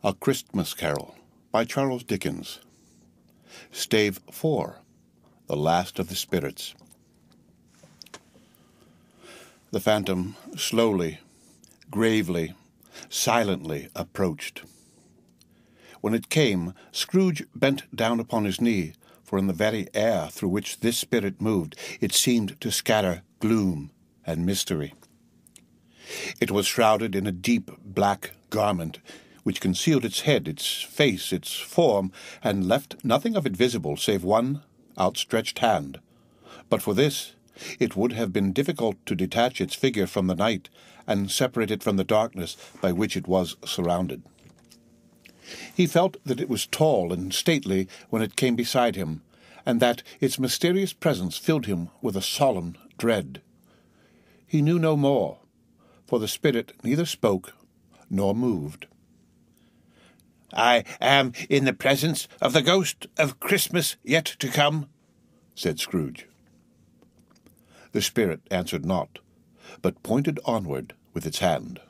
A Christmas Carol by Charles Dickens. Stave 4, The Last of the Spirits. The phantom slowly, gravely, silently approached. When it came, Scrooge bent down upon his knee, for in the very air through which this spirit moved, it seemed to scatter gloom and mystery. It was shrouded in a deep black garment, which concealed its head, its face, its form, and left nothing of it visible save one outstretched hand. But for this, it would have been difficult to detach its figure from the night and separate it from the darkness by which it was surrounded. He felt that it was tall and stately when it came beside him, and that its mysterious presence filled him with a solemn dread. He knew no more, for the spirit neither spoke nor moved. "I am in the presence of the ghost of Christmas yet to come," said Scrooge. The spirit answered not, but pointed onward with its hand.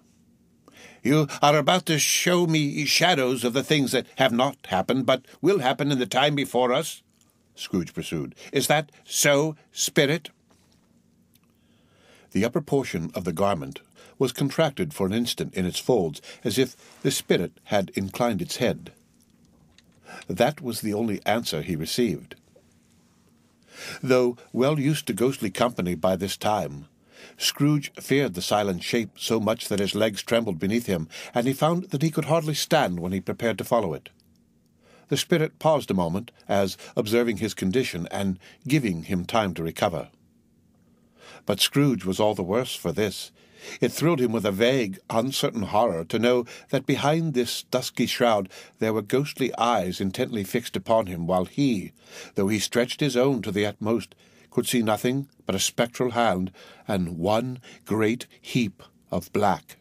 "You are about to show me shadows of the things that have not happened, but will happen in the time before us," Scrooge pursued. "Is that so, spirit?" The upper portion of the garment was contracted for an instant in its folds, as if the spirit had inclined its head. That was the only answer he received. Though well used to ghostly company by this time, Scrooge feared the silent shape so much that his legs trembled beneath him, and he found that he could hardly stand when he prepared to follow it. The spirit paused a moment, as observing his condition and giving him time to recover. But Scrooge was all the worse for this. It thrilled him with a vague, uncertain horror to know that behind this dusky shroud there were ghostly eyes intently fixed upon him, while he, though he stretched his own to the utmost, could see nothing but a spectral hand and one great heap of black.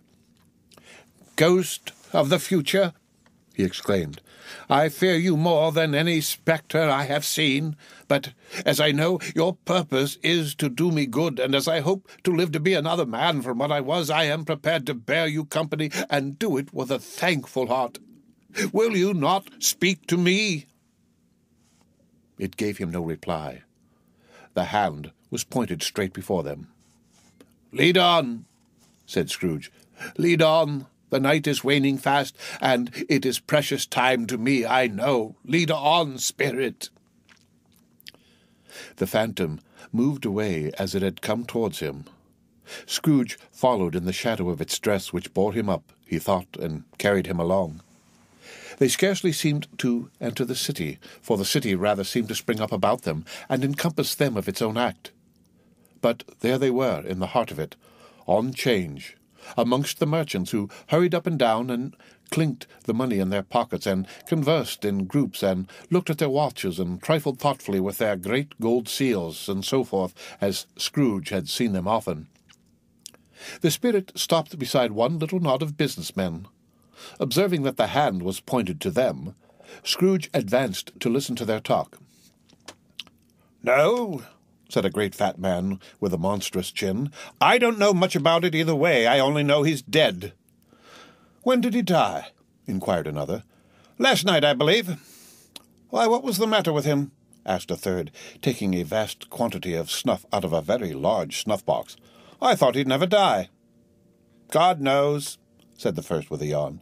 "Ghost of the future," he exclaimed, "I fear you more than any spectre I have seen, but as I know your purpose is to do me good, and as I hope to live to be another man from what I was, I am prepared to bear you company and do it with a thankful heart. Will you not speak to me?" It gave him no reply. The hand was pointed straight before them. "Lead on," said Scrooge. "Lead on. The night is waning fast, and it is precious time to me, I know. Lead on, spirit." The phantom moved away as it had come towards him. Scrooge followed in the shadow of its dress, which bore him up, he thought, and carried him along. They scarcely seemed to enter the city, for the city rather seemed to spring up about them and encompass them of its own act. But there they were, in the heart of it, on 'change, amongst the merchants who hurried up and down and clinked the money in their pockets and conversed in groups and looked at their watches and trifled thoughtfully with their great gold seals and so forth, as Scrooge had seen them often. The spirit stopped beside one little knot of businessmen. Observing that the hand was pointed to them, Scrooge advanced to listen to their talk. "No," said a great fat man with a monstrous chin, "I don't know much about it either way. I only know he's dead." "When did he die?" inquired another. "Last night, I believe." "Why, what was the matter with him?" asked a third, taking a vast quantity of snuff out of a very large snuff-box. "I thought he'd never die." "God knows," said the first with a yawn.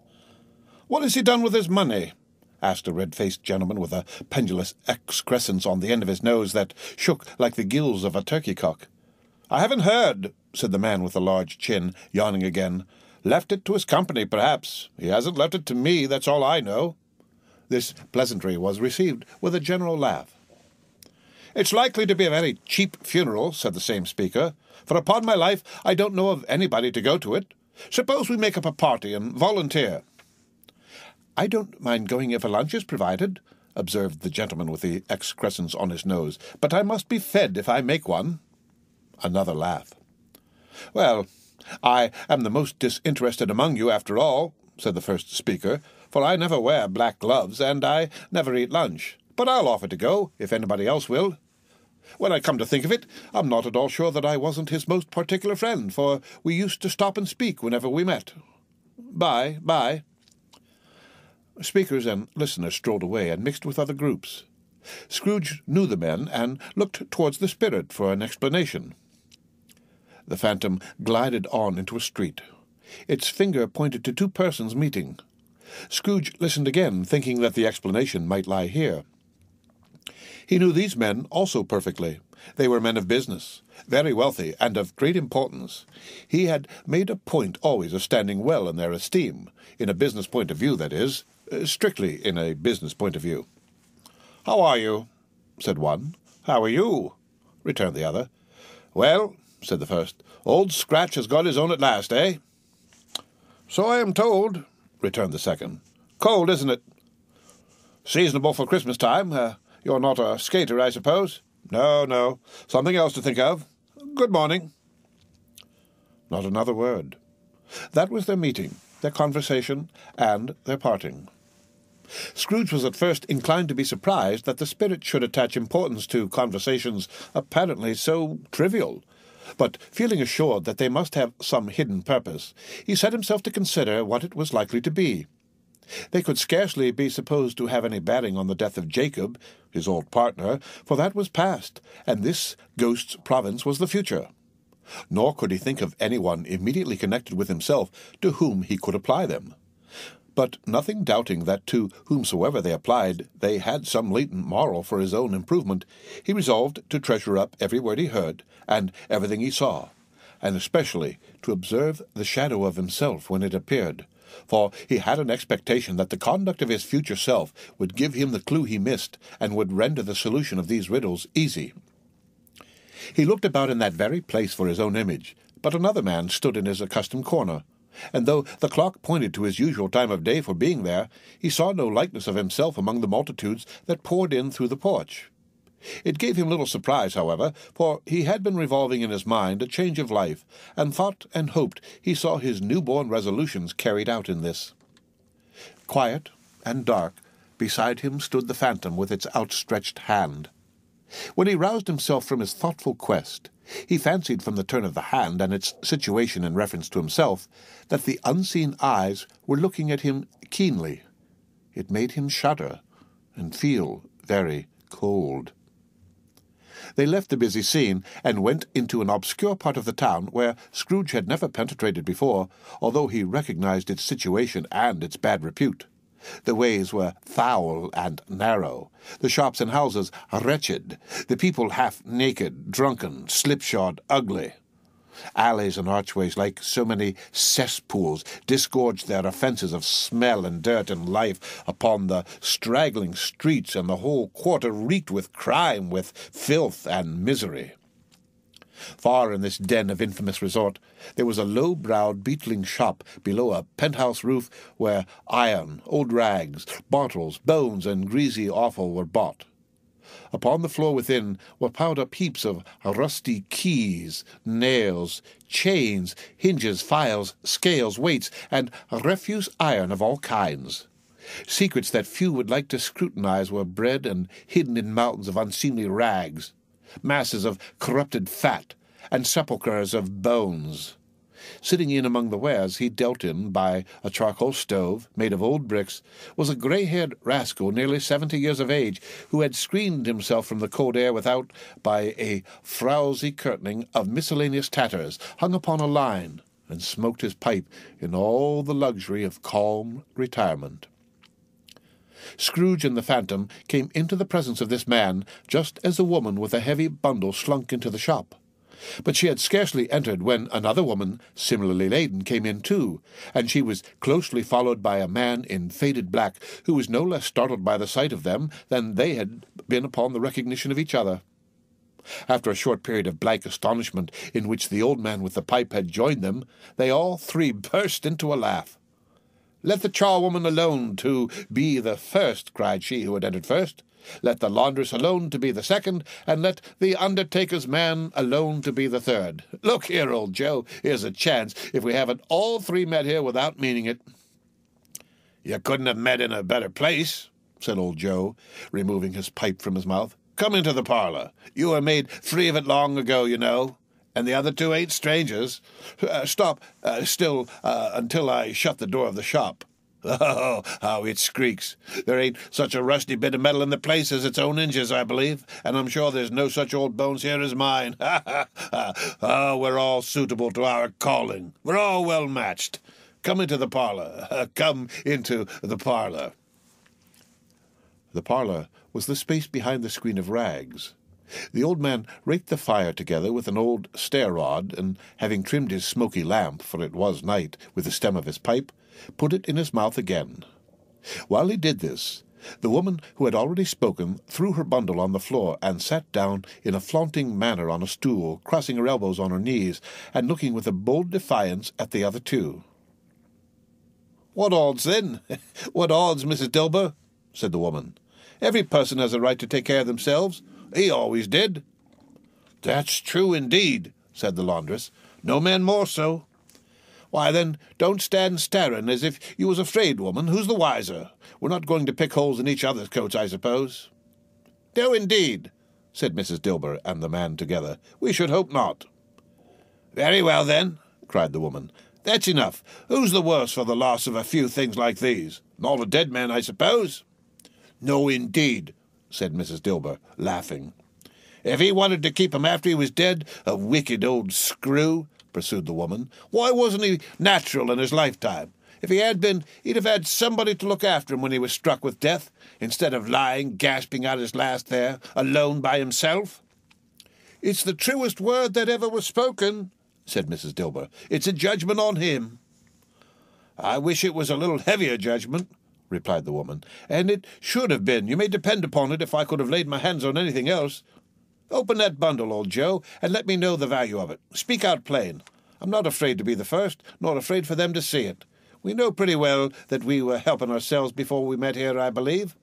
"What has he done with his money?" asked a red-faced gentleman with a pendulous excrescence on the end of his nose that shook like the gills of a turkey-cock. "I haven't heard," said the man with the large chin, yawning again. "Left it to his company, perhaps. He hasn't left it to me, that's all I know." This pleasantry was received with a general laugh. "It's likely to be a very cheap funeral," said the same speaker, "for upon my life I don't know of anybody to go to it. Suppose we make up a party and volunteer." "I don't mind going if a lunch is provided," observed the gentleman with the excrescence on his nose, "but I must be fed if I make one." Another laugh. "Well, I am the most disinterested among you, after all," said the first speaker, "for I never wear black gloves, and I never eat lunch. But I'll offer to go, if anybody else will. When I come to think of it, I'm not at all sure that I wasn't his most particular friend, for we used to stop and speak whenever we met. Bye. Speakers and listeners strolled away and mixed with other groups. Scrooge knew the men and looked towards the spirit for an explanation. The phantom glided on into a street. Its finger pointed to two persons meeting. Scrooge listened again, thinking that the explanation might lie here. He knew these men also perfectly. They were men of business, very wealthy and of great importance. He had made a point always of standing well in their esteem, in a business point of view, that is, strictly in a business point of view. "How are you?" said one. "How are you?" returned the other. "Well," said the first, "Old Scratch has got his own at last, eh?" "So I am told," returned the second. "Cold, isn't it?" "Seasonable for Christmas time. You're not a skater, I suppose?" No. Something else to think of. Good morning." Not another word. That was their meeting, their conversation, and their parting. Scrooge was at first inclined to be surprised that the spirit should attach importance to conversations apparently so trivial. But feeling assured that they must have some hidden purpose, he set himself to consider what it was likely to be. They could scarcely be supposed to have any bearing on the death of Jacob, his old partner, for that was past, and this ghost's province was the future. Nor could he think of anyone immediately connected with himself to whom he could apply them. But nothing doubting that to whomsoever they applied they had some latent moral for his own improvement, he resolved to treasure up every word he heard, and everything he saw, and especially to observe the shadow of himself when it appeared, for he had an expectation that the conduct of his future self would give him the clue he missed, and would render the solution of these riddles easy. He looked about in that very place for his own image, but another man stood in his accustomed corner, and though the clock pointed to his usual time of day for being there, he saw no likeness of himself among the multitudes that poured in through the porch. It gave him little surprise, however, for he had been revolving in his mind a change of life, and thought and hoped he saw his new-born resolutions carried out in this. Quiet and dark, beside him stood the phantom with its outstretched hand. When he roused himself from his thoughtful quest, he fancied from the turn of the hand and its situation in reference to himself that the unseen eyes were looking at him keenly. It made him shudder and feel very cold. They left the busy scene and went into an obscure part of the town where Scrooge had never penetrated before, although he recognized its situation and its bad repute. The ways were foul and narrow, the shops and houses wretched, the people half-naked, drunken, slipshod, ugly. Alleys and archways, like so many cesspools, disgorged their offences of smell and dirt and life upon the straggling streets, and the whole quarter reeked with crime, with filth and misery. Far in this den of infamous resort, there was a low-browed, beetling shop below a penthouse roof where iron, old rags, bottles, bones, and greasy offal were bought. Upon the floor within were piled up heaps of rusty keys, nails, chains, hinges, files, scales, weights, and refuse iron of all kinds. Secrets that few would like to scrutinize were bred and hidden in mountains of unseemly rags, masses of corrupted fat, and sepulchres of bones. Sitting in among the wares he dealt in by a charcoal stove made of old bricks was a grey-haired rascal nearly 70 years of age, who had screened himself from the cold air without by a frowsy curtaining of miscellaneous tatters hung upon a line, and smoked his pipe in all the luxury of calm retirement. Scrooge and the phantom came into the presence of this man just as a woman with a heavy bundle slunk into the shop. But she had scarcely entered when another woman, similarly laden, came in too, and she was closely followed by a man in faded black, who was no less startled by the sight of them than they had been upon the recognition of each other. After a short period of blank astonishment, in which the old man with the pipe had joined them, they all three burst into a laugh. "Let the charwoman alone to be the first," cried she who had entered first. "Let the laundress alone to be the second, and let the undertaker's man alone to be the third. Look here, old Joe, here's a chance, if we haven't all three met here without meaning it." "You couldn't have met in a better place," said old Joe, removing his pipe from his mouth. "Come into the parlour. You were made free of it long ago, you know, and the other two ain't strangers. Stop still until I shut the door of the shop." Oh, how it squeaks. There ain't such a rusty bit of metal in the place as its own hinges, I believe, and I'm sure there's no such old bones here as mine. Ha, ha, ha. Oh, we're all suitable to our calling. We're all well matched. Come into the parlour. Come into the parlour. The parlour was the space behind the screen of rags. The old man raked the fire together with an old stair-rod, and, having trimmed his smoky lamp, for it was night, with the stem of his pipe, put it in his mouth again. While he did this, the woman who had already spoken threw her bundle on the floor and sat down in a flaunting manner on a stool, crossing her elbows on her knees, and looking with a bold defiance at the other two. "What odds, then? What odds, Mrs. Dilber?" said the woman. "Every person has a right to take care of themselves. He always did." "That's true indeed," said the laundress. "No man more so." "Why, then, don't stand staring as if you was afraid, woman. Who's the wiser? We're not going to pick holes in each other's coats, I suppose." "No, indeed," said Mrs. Dilber and the man together. "We should hope not." "Very well, then," cried the woman. "That's enough. Who's the worse for the loss of a few things like these? Not a dead man, I suppose?" "No, indeed," said Mrs. Dilber, laughing. "If he wanted to keep him after he was dead, a wicked old screw," pursued the woman. "Why wasn't he natural in his lifetime? If he had been, he'd have had somebody to look after him when he was struck with death, instead of lying, gasping out his last there, alone by himself." "It's the truest word that ever was spoken," said Mrs. Dilber. "It's a judgment on him." "I wish it was a little heavier judgment," replied the woman. "And it should have been. You may depend upon it, if I could have laid my hands on anything else. Open that bundle, old Joe, and let me know the value of it. Speak out plain. I'm not afraid to be the first, nor afraid for them to see it. We know pretty well that we were helping ourselves before we met here, I believe.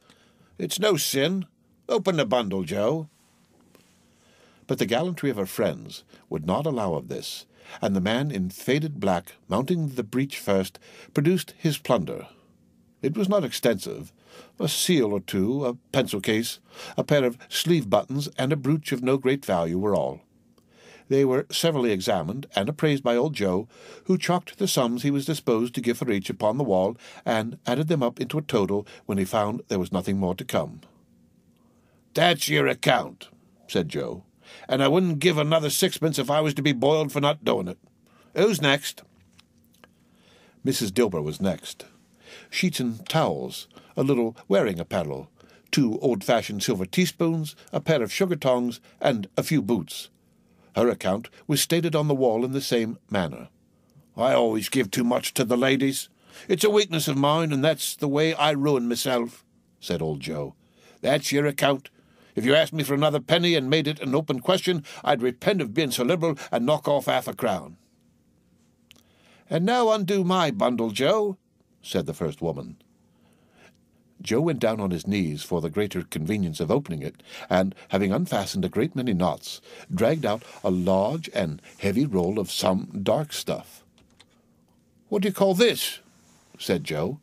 It's no sin. Open the bundle, Joe." But the gallantry of her friends would not allow of this, and the man in faded black, mounting the breach first, produced his plunder. It was not extensive. A seal or two, a pencil case, a pair of sleeve buttons, and a brooch of no great value were all. They were severally examined and appraised by old Joe, who chalked the sums he was disposed to give for each upon the wall, and added them up into a total when he found there was nothing more to come. "That's your account," said Joe, "and I wouldn't give another sixpence if I was to be boiled for not doing it. Who's next?" Mrs. Dilber was next. Sheets and towels, a little wearing apparel, 2 old-fashioned silver teaspoons, a pair of sugar tongs, and a few boots. Her account was stated on the wall in the same manner. "I always give too much to the ladies. It's a weakness of mine, and that's the way I ruin myself," said old Joe. "That's your account. If you asked me for another penny and made it an open question, I'd repent of being so liberal and knock off half a crown." "And now undo my bundle, Joe," said the first woman. Joe went down on his knees for the greater convenience of opening it, and, having unfastened a great many knots, dragged out a large and heavy roll of some dark stuff. "What do you call this?" said Joe.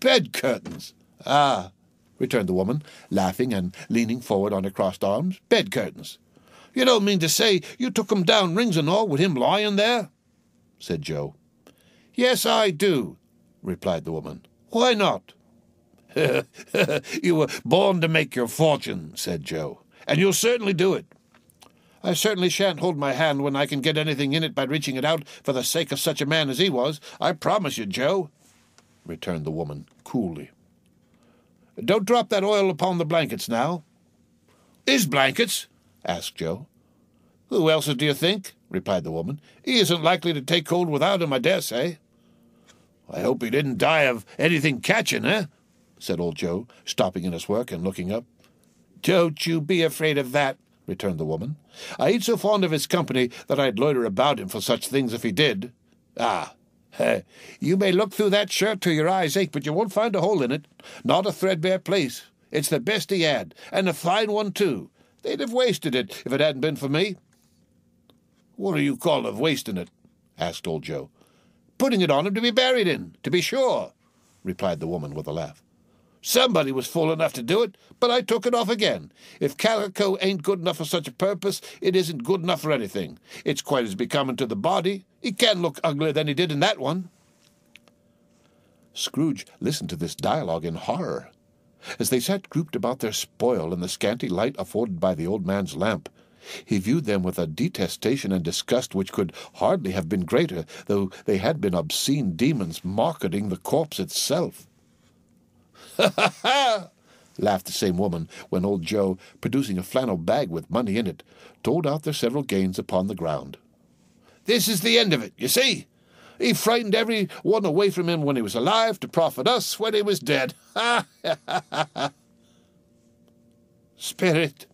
"Bed curtains." "Ah," returned the woman, laughing and leaning forward on her crossed arms. "Bed curtains. You don't mean to say you took 'em down, rings and all, with him lying there?" said Joe. "Yes, I do," replied the woman. "Why not?" "You were born to make your fortune," said Joe, "and you'll certainly do it." "I certainly shan't hold my hand when I can get anything in it by reaching it out for the sake of such a man as he was, I promise you, Joe," returned the woman coolly. "Don't drop that oil upon the blankets now." "His blankets?" asked Joe. "Who else's do you think?" replied the woman. "He isn't likely to take cold without him, I dare say." "I hope he didn't die of anything catching, eh?" said old Joe, stopping in his work and looking up. "Don't you be afraid of that," returned the woman. "I ain't so fond of his company that I'd loiter about him for such things if he did. Ah, you may look through that shirt till your eyes ache, but you won't find a hole in it. Not a threadbare place. It's the best he had, and a fine one, too. They'd have wasted it if it hadn't been for me." "What do you call of wasting it?" asked old Joe. "Putting it on him to be buried in, to be sure," replied the woman with a laugh. "Somebody was fool enough to do it, but I took it off again. If calico ain't good enough for such a purpose, it isn't good enough for anything. It's quite as becoming to the body. He can't look uglier than he did in that one." Scrooge listened to this dialogue in horror. As they sat grouped about their spoil in the scanty light afforded by the old man's lamp, he viewed them with a detestation and disgust which could hardly have been greater, though they had been obscene demons marketing the corpse itself. "Ha, ha, ha!" laughed the same woman, when old Joe, producing a flannel bag with money in it, doled out their several gains upon the ground. "This is the end of it, you see. He frightened every one away from him when he was alive to profit us when he was dead. Ha, ha, ha, ha!" "Spirit,"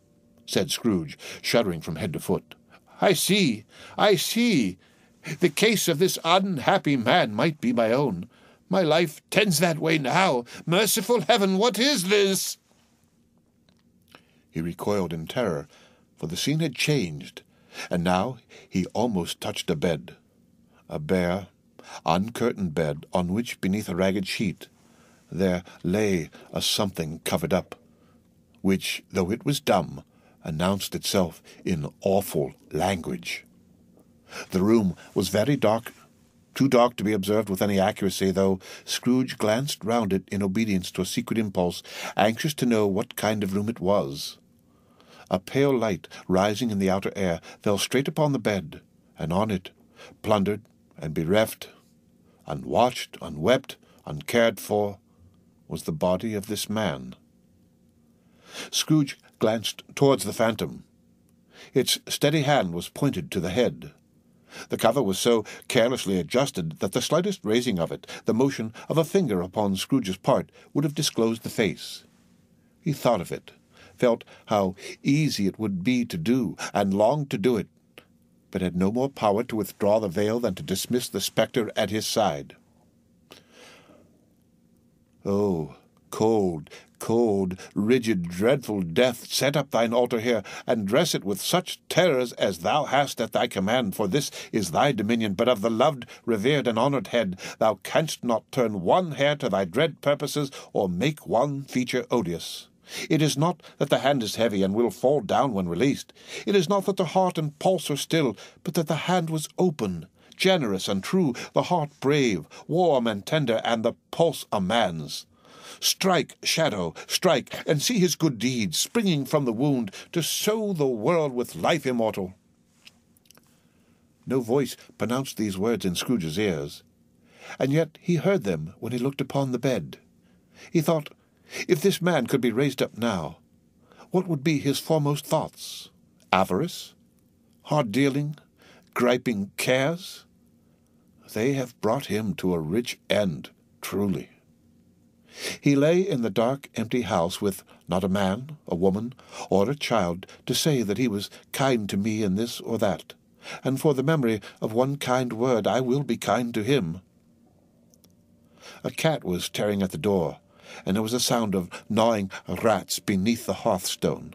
said Scrooge, shuddering from head to foot. I see. The case of this unhappy man might be my own. My life tends that way now. Merciful heaven, what is this?" He recoiled in terror, for the scene had changed, and now he almost touched a bed. A bare, uncurtained bed, on which, beneath a ragged sheet, there lay a something covered up, which, though it was dumb, announced itself in awful language. The room was very dark, too dark to be observed with any accuracy, though Scrooge glanced round it in obedience to a secret impulse, anxious to know what kind of room it was. A pale light, rising in the outer air, fell straight upon the bed, and on it, plundered and bereft, unwatched, unwept, uncared for, was the body of this man. Scrooge glanced towards the phantom. Its steady hand was pointed to the head. The cover was so carelessly adjusted that the slightest raising of it, the motion of a finger upon Scrooge's part, would have disclosed the face. He thought of it, felt how easy it would be to do, and longed to do it, but had no more power to withdraw the veil than to dismiss the spectre at his side. "Oh, cold, cold, rigid, dreadful death, set up thine altar here, and dress it with such terrors as thou hast at thy command, for this is thy dominion, but of the loved, revered, and honoured head thou canst not turn one hair to thy dread purposes, or make one feature odious. It is not that the hand is heavy and will fall down when released. It is not that the heart and pulse are still, but that the hand was open, generous and true, the heart brave, warm and tender, and the pulse a man's. Strike, shadow, strike, and see his good deeds, springing from the wound, to sow the world with life immortal." No voice pronounced these words in Scrooge's ears, and yet he heard them when he looked upon the bed. He thought, if this man could be raised up now, what would be his foremost thoughts? Avarice? Hard-dealing? Griping cares? They have brought him to a rich end, truly. He lay in the dark, empty house with not a man, a woman, or a child to say that he was kind to me in this or that, and for the memory of one kind word I will be kind to him. A cat was tearing at the door, and there was a sound of gnawing rats beneath the hearthstone.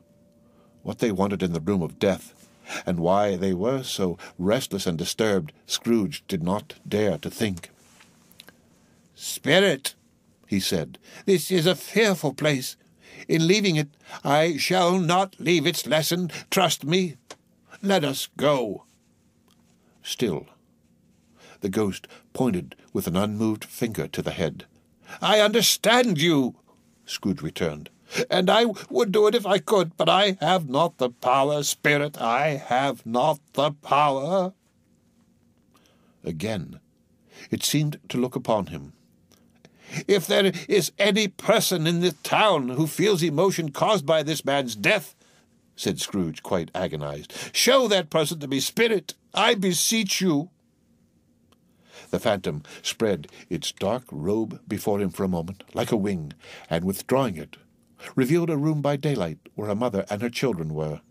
What they wanted in the room of death, and why they were so restless and disturbed, Scrooge did not dare to think. "Spirit," he said, "this is a fearful place. In leaving it, I shall not leave its lesson. Trust me. Let us go." Still, the ghost pointed with an unmoved finger to the head. "I understand you," Scrooge returned, "and I would do it if I could, but I have not the power, Spirit. I have not the power." Again, it seemed to look upon him. "If there is any person in the town who feels emotion caused by this man's death," said Scrooge, quite agonized, "show that person to me, Spirit, I beseech you." The phantom spread its dark robe before him for a moment, like a wing, and withdrawing it, revealed a room by daylight where a mother and her children were.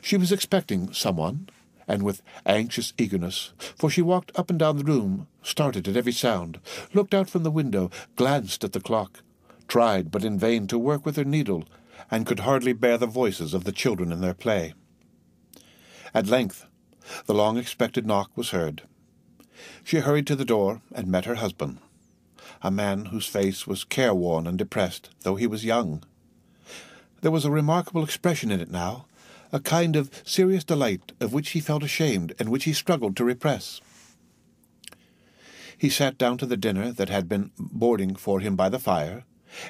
She was expecting someone, and with anxious eagerness, for she walked up and down the room, started at every sound, looked out from the window, glanced at the clock, tried but in vain to work with her needle, and could hardly bear the voices of the children in their play. At length the long-expected knock was heard. She hurried to the door and met her husband, a man whose face was careworn and depressed, though he was young. There was a remarkable expression in it now, a kind of serious delight of which he felt ashamed and which he struggled to repress. He sat down to the dinner that had been boarding for him by the fire,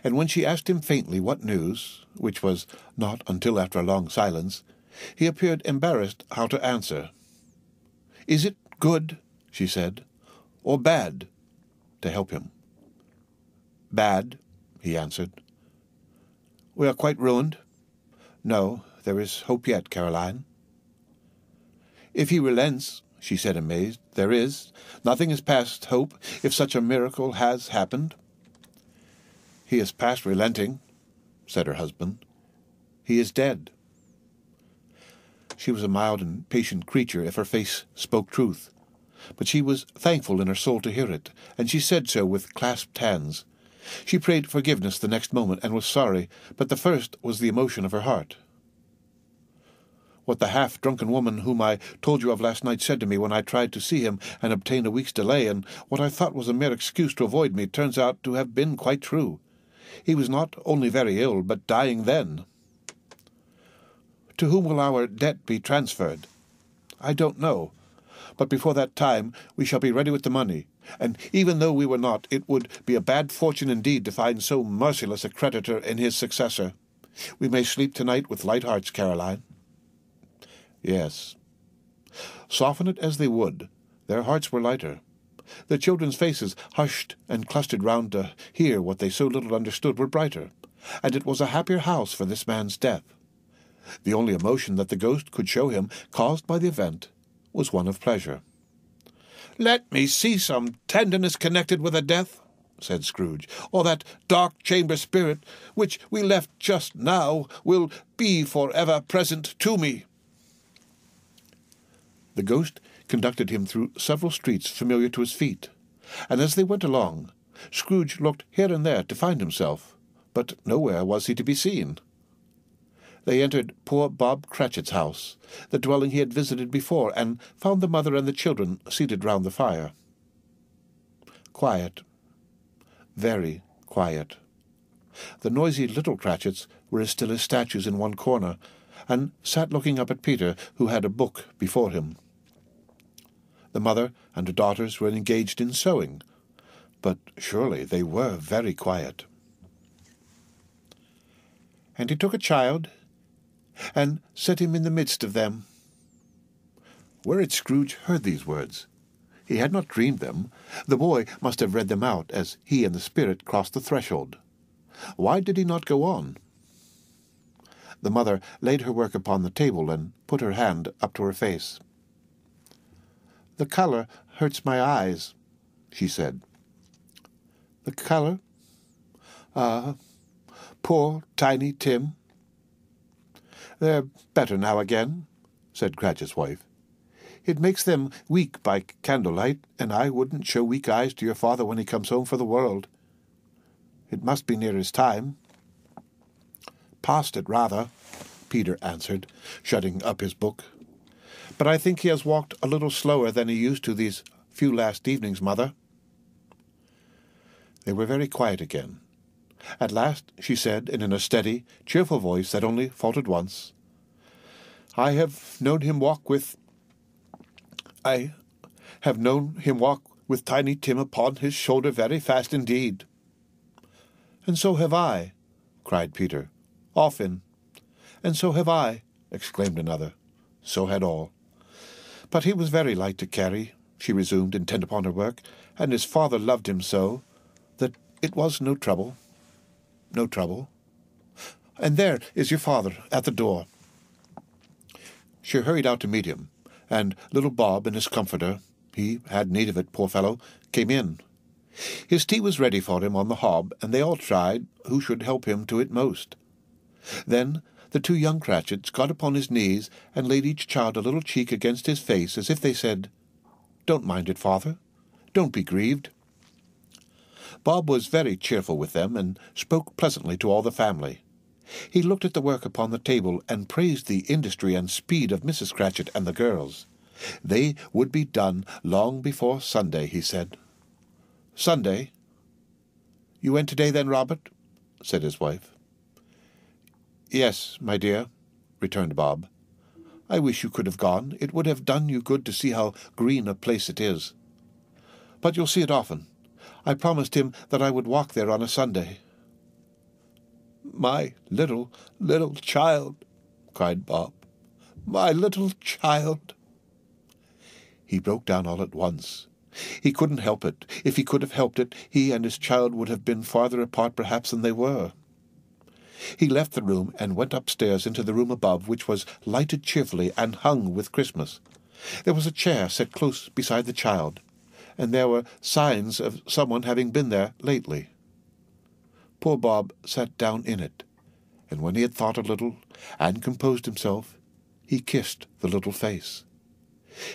and when she asked him faintly what news, which was not until after a long silence, he appeared embarrassed how to answer. "Is it good," she said, "or bad?" to help him. "Bad," he answered. "We are quite ruined?" "No, there is hope yet, Caroline." "If he relents," she said, amazed, "there is. Nothing is past hope, if such a miracle has happened." "He is past relenting," said her husband. "He is dead." She was a mild and patient creature if her face spoke truth, but she was thankful in her soul to hear it, and she said so with clasped hands. She prayed forgiveness the next moment, and was sorry, but the first was the emotion of her heart. "What the half-drunken woman whom I told you of last night said to me when I tried to see him and obtain a week's delay, and what I thought was a mere excuse to avoid me, turns out to have been quite true. He was not only very ill, but dying then." "To whom will our debt be transferred?" "I don't know. But before that time we shall be ready with the money, and even though we were not, it would be a bad fortune indeed to find so merciless a creditor in his successor. We may sleep tonight with light hearts, Caroline." Yes. Soften it as they would, their hearts were lighter. The children's faces, hushed and clustered round to hear what they so little understood, were brighter, and it was a happier house for this man's death. The only emotion that the ghost could show him, caused by the event, was one of pleasure. "Let me see some tenderness connected with a death," said Scrooge, "or that dark chamber spirit, which we left just now, will be for ever present to me." The ghost conducted him through several streets familiar to his feet, and as they went along, Scrooge looked here and there to find himself, but nowhere was he to be seen. They entered poor Bob Cratchit's house, the dwelling he had visited before, and found the mother and the children seated round the fire. Quiet. Very quiet. The noisy little Cratchits were as still as statues in one corner, and sat looking up at Peter, who had a book before him. The mother and her daughters were engaged in sewing, but surely they were very quiet. "And he took a child, and set him in the midst of them." Where had Scrooge heard these words? He had not dreamed them. The boy must have read them out as he and the spirit crossed the threshold. Why did he not go on? The mother laid her work upon the table and put her hand up to her face. "The colour hurts my eyes," she said. "The colour? Ah, poor Tiny Tim." "They're better now again," said Cratchit's wife. "It makes them weak by candlelight, and I wouldn't show weak eyes to your father when he comes home for the world. It must be near his time." "Past it, rather," Peter answered, shutting up his book. "But I think he has walked a little slower than he used to these few last evenings, mother." They were very quiet again. At last she said, in a steady, cheerful voice that only faltered once, I have known him walk with Tiny Tim upon his shoulder very fast indeed." "And so have I," cried Peter. "Often." "And so have I," exclaimed another. So had all. "But he was very light to carry," she resumed, intent upon her work, "and his father loved him so, that it was no trouble. No trouble. And there is your father at the door." She hurried out to meet him, and little Bob and his comforter, he had need of it, poor fellow, came in. His tea was ready for him on the hob, and they all tried who should help him to it most. Then the two young Cratchits got upon his knees and laid each child a little cheek against his face, as if they said, "Don't mind it, father. Don't be grieved." Bob was very cheerful with them, and spoke pleasantly to all the family. He looked at the work upon the table, and praised the industry and speed of Mrs. Cratchit and the girls. They would be done long before Sunday, he said. "Sunday? You went today then, Robert?" said his wife. "Yes, my dear," returned Bob. "I wish you could have gone. It would have done you good to see how green a place it is." but you'll see it often. I promised him that I would walk there on a Sunday." "My little child," cried Bob. "My little child." He broke down all at once. He couldn't help it. If he could have helped it, he and his child would have been farther apart perhaps than they were. He left the room and went upstairs into the room above, which was lighted cheerfully and hung with Christmas. There was a chair set close beside the child, and there were signs of someone having been there lately. Poor Bob sat down in it, and when he had thought a little and composed himself, he kissed the little face.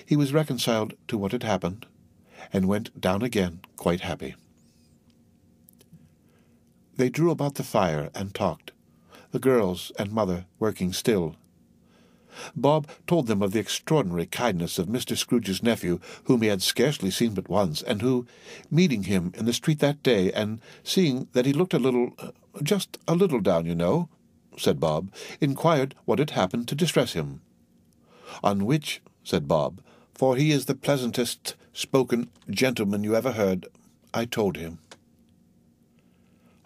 He was reconciled to what had happened, and went down again quite happy. They drew about the fire and talked, the girls and mother working still. Bob told them of the extraordinary kindness of Mr. Scrooge's nephew, whom he had scarcely seen but once, and who, meeting him in the street that day, and seeing that he looked a little, just a little down, you know, said Bob, inquired what had happened to distress him. "On which," said Bob, "for he is the pleasantest spoken gentleman you ever heard, I told him.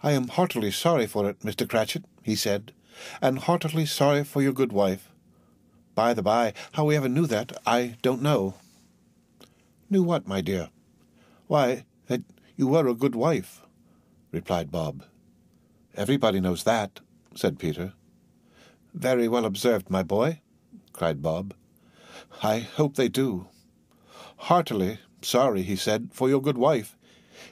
"I am heartily sorry for it, Mr. Cratchit," he said, "and heartily sorry for your good wife. By the by, how we ever knew that, I don't know." "Knew what, my dear?" "Why, that you were a good wife," replied Bob. "Everybody knows that," said Peter. "Very well observed, my boy," cried Bob. "I hope they do. Heartily sorry," he said, "for your good wife.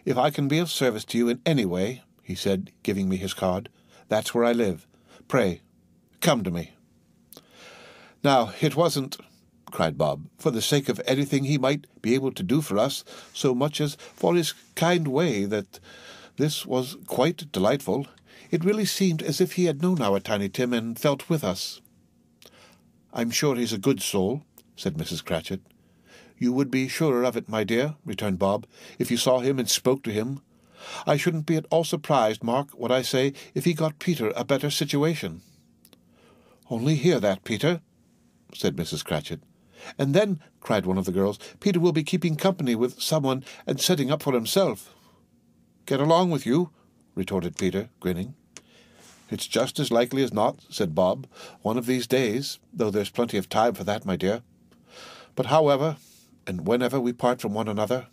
If I can be of service to you in any way," he said, giving me his card, "that's where I live. Pray, come to me." "Now, it wasn't," cried Bob, "for the sake of anything he might be able to do for us, so much as for his kind way, that this was quite delightful. It really seemed as if he had known our Tiny Tim and felt with us." "I'm sure he's a good soul," said Mrs. Cratchit. "You would be surer of it, my dear," returned Bob, "if you saw him and spoke to him. I shouldn't be at all surprised, mark what I say, if he got Peter a better situation." "Only hear that, Peter," said Mrs. Cratchit. "And then," cried one of the girls, "Peter will be keeping company with someone and setting up for himself." "Get along with you," retorted Peter, grinning. "It's just as likely as not," said Bob, "one of these days, though there's plenty of time for that, my dear. But however, and whenever we part from one another,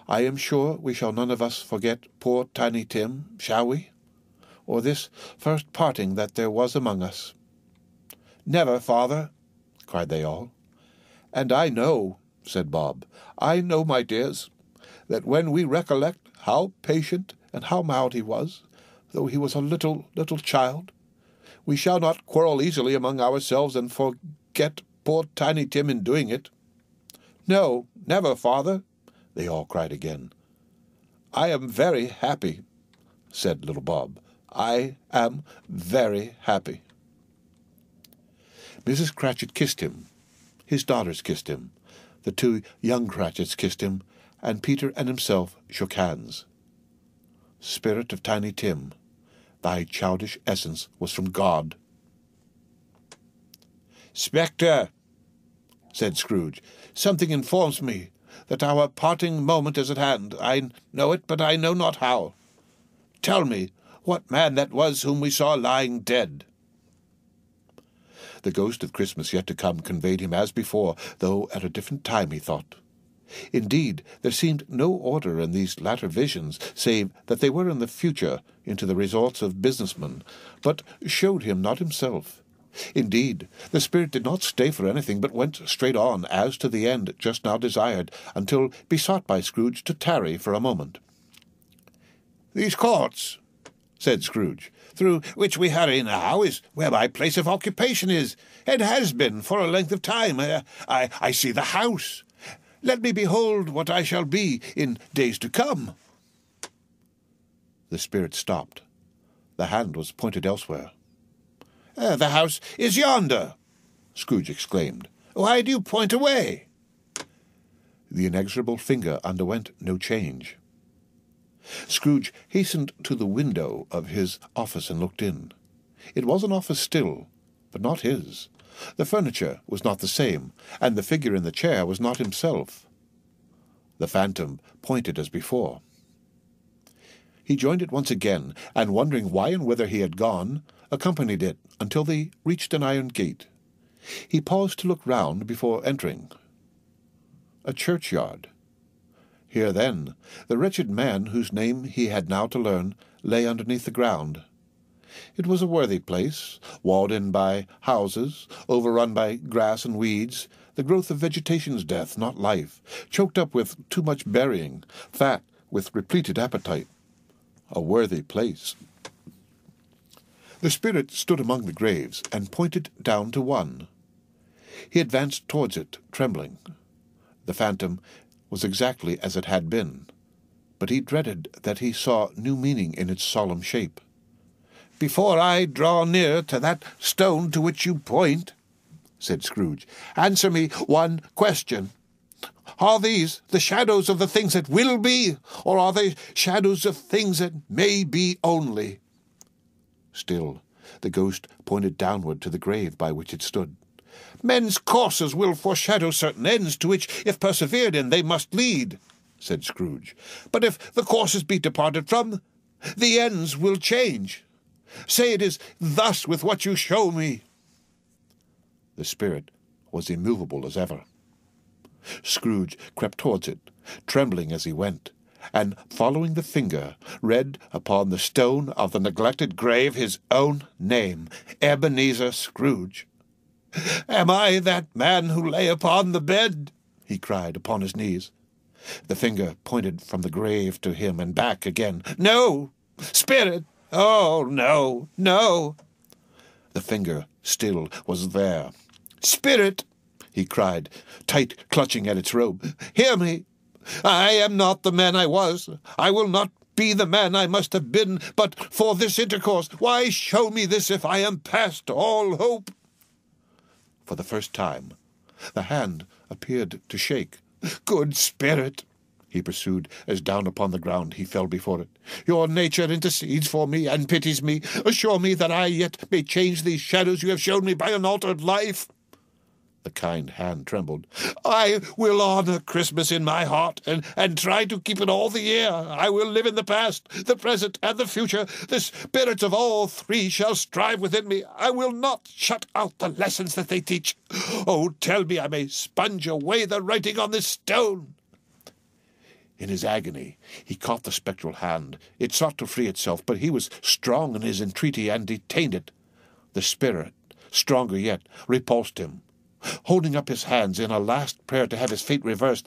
I am sure we shall none of us forget poor Tiny Tim, shall we? Or this first parting that there was among us." "Never, father," cried they all. "And I know," said Bob, "I know, my dears, that when we recollect how patient and how mild he was, though he was a little child, we shall not quarrel easily among ourselves and forget poor Tiny Tim in doing it." "No, never, father," they all cried again. "I am very happy," said little Bob. "I am very happy." Mrs. Cratchit kissed him. His daughters kissed him. The two young Cratchits kissed him, and Peter and himself shook hands. Spirit of Tiny Tim, thy childish essence was from God. "Spectre," said Scrooge, "something informs me that our parting moment is at hand. I know it, but I know not how. Tell me what man that was whom we saw lying dead." The ghost of Christmas yet to come conveyed him as before, though at a different time, he thought. Indeed, there seemed no order in these latter visions, save that they were in the future, into the resorts of businessmen, but showed him not himself. Indeed, the spirit did not stay for anything, but went straight on, as to the end just now desired, until besought by Scrooge to tarry for a moment. "These courts," said Scrooge, "through which we hurry now, is where my place of occupation is, and has been for a length of time. I see the house. Let me behold what I shall be in days to come." The spirit stopped. The hand was pointed elsewhere. "The house is yonder," Scrooge exclaimed. "Why do you point away?" The inexorable finger underwent no change. Scrooge hastened to the window of his office and looked in. It was an office still, but not his. The furniture was not the same, and the figure in the chair was not himself. The phantom pointed as before. He joined it once again, and wondering why and whither he had gone, accompanied it until they reached an iron gate. He paused to look round before entering. A churchyard. Here, then, the wretched man whose name he had now to learn lay underneath the ground. It was a worthy place, walled in by houses, overrun by grass and weeds, the growth of vegetation's death, not life, choked up with too much burying, fat with repleted appetite. A worthy place. The spirit stood among the graves and pointed down to one. He advanced towards it, trembling. The phantom was exactly as it had been, but he dreaded that he saw new meaning in its solemn shape. "Before I draw near to that stone to which you point," said Scrooge, "answer me one question. Are these the shadows of the things that will be, or are they shadows of things that may be only?" Still, the ghost pointed downward to the grave by which it stood. "Men's courses will foreshadow certain ends to which, if persevered in, they must lead," said Scrooge. "But if the courses be departed from, the ends will change. Say it is thus with what you show me." The spirit was immovable as ever. Scrooge crept towards it, trembling as he went, and, following the finger, read upon the stone of the neglected grave his own name, Ebenezer Scrooge. "Am I that man who lay upon the bed?" he cried upon his knees. The finger pointed from the grave to him and back again. "No! Spirit! Oh, no, no!" The finger still was there. "Spirit!" he cried, tight clutching at its robe. "Hear me! I am not the man I was. I will not be the man I must have been but for this intercourse. Why show me this if I am past all hope?" For the first time, the hand appeared to shake. "Good spirit," he pursued, as down upon the ground he fell before it, "your nature intercedes for me and pities me. Assure me that I yet may change these shadows you have shown me by an altered life." The kind hand trembled. "I will honor Christmas in my heart, and try to keep it all the year. I will live in the past, the present, and the future. The spirits of all three shall strive within me. I will not shut out the lessons that they teach. Oh, tell me I may sponge away the writing on this stone." In his agony, he caught the spectral hand. It sought to free itself, but he was strong in his entreaty and detained it. The spirit, stronger yet, repulsed him. Holding up his hands in a last prayer to have his fate reversed,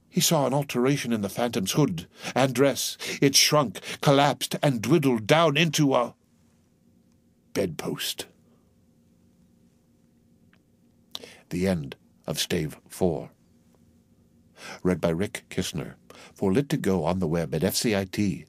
he saw an alteration in the phantom's hood and dress. It shrunk, collapsed, and dwindled down into a bedpost. The end of Stave 4. Read by Rick Kistner for Lit2Go on the web at fcit.usf.edu.